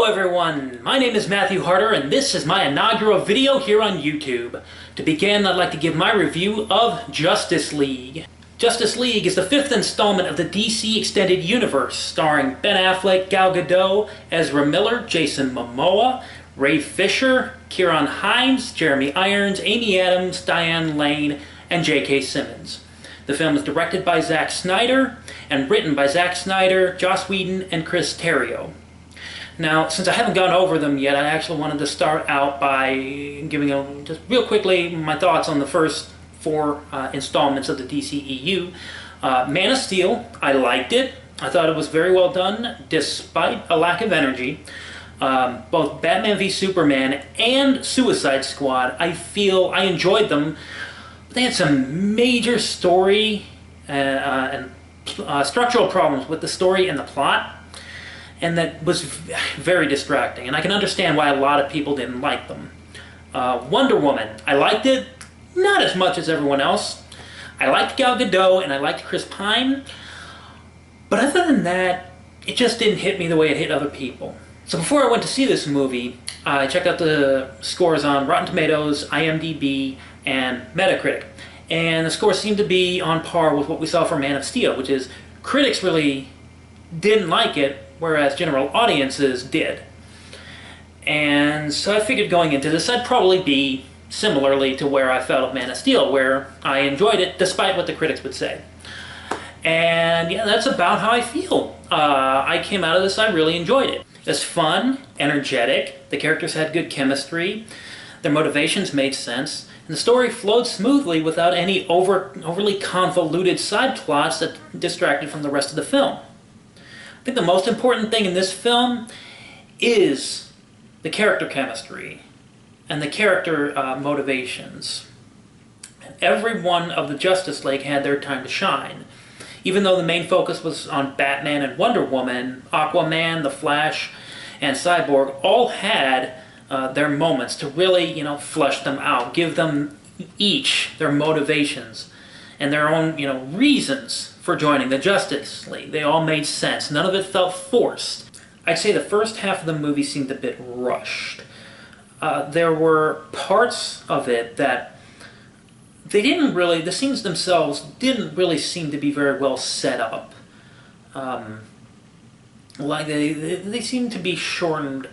Hello everyone, my name is Matthew Harder and this is my inaugural video here on YouTube. To begin, I'd like to give my review of Justice League. Justice League is the fifth installment of the DC Extended Universe, starring Ben Affleck, Gal Gadot, Ezra Miller, Jason Momoa, Ray Fisher, Kieran Hines, Jeremy Irons, Amy Adams, Diane Lane, and J.K. Simmons. The film is directed by Zack Snyder and written by Zack Snyder, Joss Whedon, and Chris Terrio. Now, since I haven't gone over them yet, I actually wanted to start out by giving just real quickly my thoughts on the first four installments of the DCEU. Man of Steel, I liked it. I thought it was very well done, despite a lack of energy. Both Batman v Superman and Suicide Squad, I feel I enjoyed them. But they had some major story and structural problems with the story and the plot. And that was very distracting, and I can understand why a lot of people didn't like them. Wonder Woman, I liked it, not as much as everyone else. I liked Gal Gadot and I liked Chris Pine, but other than that, it just didn't hit me the way it hit other people. So before I went to see this movie, I checked out the scores on Rotten Tomatoes, IMDb, and Metacritic. And the scores seemed to be on par with what we saw for Man of Steel, which is critics really didn't like it, whereas general audiences did. And so I figured going into this I'd probably be similarly to where I felt of Man of Steel, where I enjoyed it despite what the critics would say. And yeah, that's about how I feel. I came out of this, I really enjoyed it. It's fun, energetic, the characters had good chemistry, their motivations made sense, and the story flowed smoothly without any overly convoluted side plots that distracted from the rest of the film. I think the most important thing in this film is the character chemistry and the character motivations. Every one of the Justice League had their time to shine. Even though the main focus was on Batman and Wonder Woman, Aquaman, The Flash, and Cyborg all had their moments to really, flesh them out, give them each their motivations and their own, reasons for joining the Justice League. They all made sense. None of it felt forced. I'd say the first half of the movie seemed a bit rushed. There were parts of it that the scenes themselves didn't really seem to be very well set up. Like they seemed to be shortened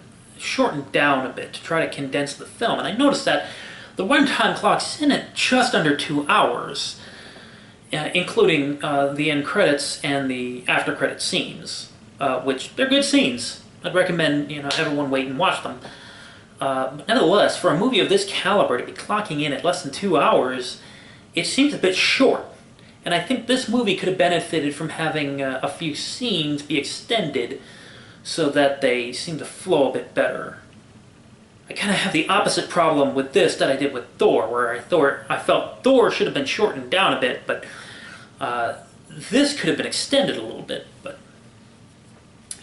down a bit to try to condense the film. And I noticed that the runtime clock's in at just under 2 hours. Including the end credits and the after credit scenes, which they're good scenes. I'd recommend everyone wait and watch them. But nevertheless, for a movie of this caliber to be clocking in at less than 2 hours, it seems a bit short. And I think this movie could have benefited from having a few scenes be extended so that they seem to flow a bit better. I kind of have the opposite problem with this that I did with Thor, where I felt Thor should have been shortened down a bit, but this could have been extended a little bit. But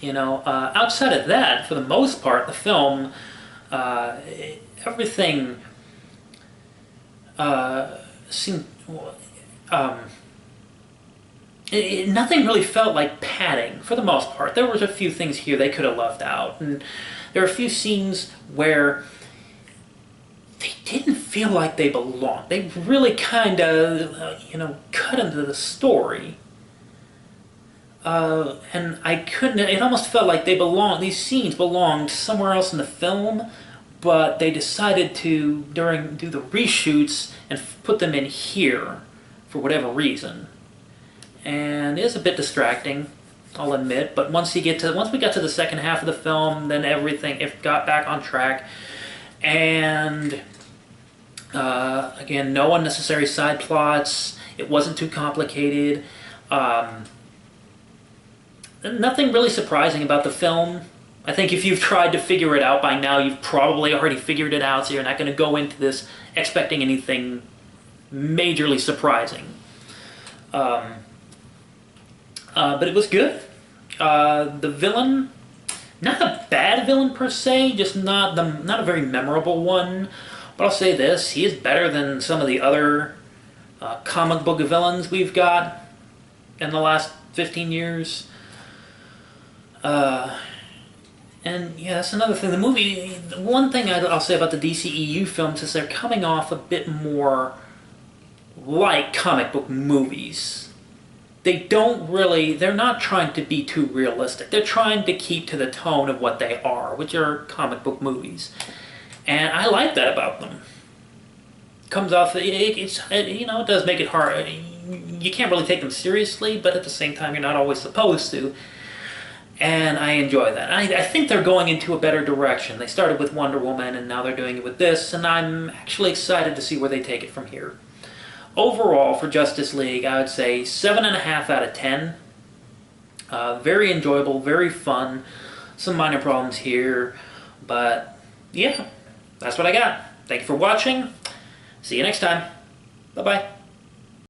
outside of that, for the most part, the film, everything seemed. Nothing really felt like padding, for the most part. There was a few things here they could have left out, and there are a few scenes where they didn't feel like they belonged. They really kind of, cut into the story. And I couldn't, it almost felt like these scenes belonged somewhere else in the film, but they decided to, do the reshoots and put them in here for whatever reason. And it is a bit distracting, I'll admit, but once we got to the second half of the film, then it got back on track. And again, no unnecessary side plots. It wasn't too complicated. Nothing really surprising about the film. I think if you've tried to figure it out by now, you've probably already figured it out, so you're not going to go into this expecting anything majorly surprising. But it was good. The villain, not a bad villain per se, just not a very memorable one. But I'll say this, he is better than some of the other comic book villains we've got in the last 15 years. And And yeah, that's another thing. The movie, one thing I'll say about the DCEU films is they're coming off a bit more like comic book movies. They're not trying to be too realistic. They're trying to keep to the tone of what they are, which are comic book movies. And I like that about them. Comes off, it does make it hard. You can't really take them seriously, but at the same time, you're not always supposed to. And I enjoy that. I think they're going into a better direction. They started with Wonder Woman, and now they're doing it with this, and I'm actually excited to see where they take it from here. Overall, for Justice League, I would say 7.5 out of 10. Very enjoyable, very fun. Some minor problems here, but yeah, that's what I got. Thank you for watching. See you next time. Bye-bye.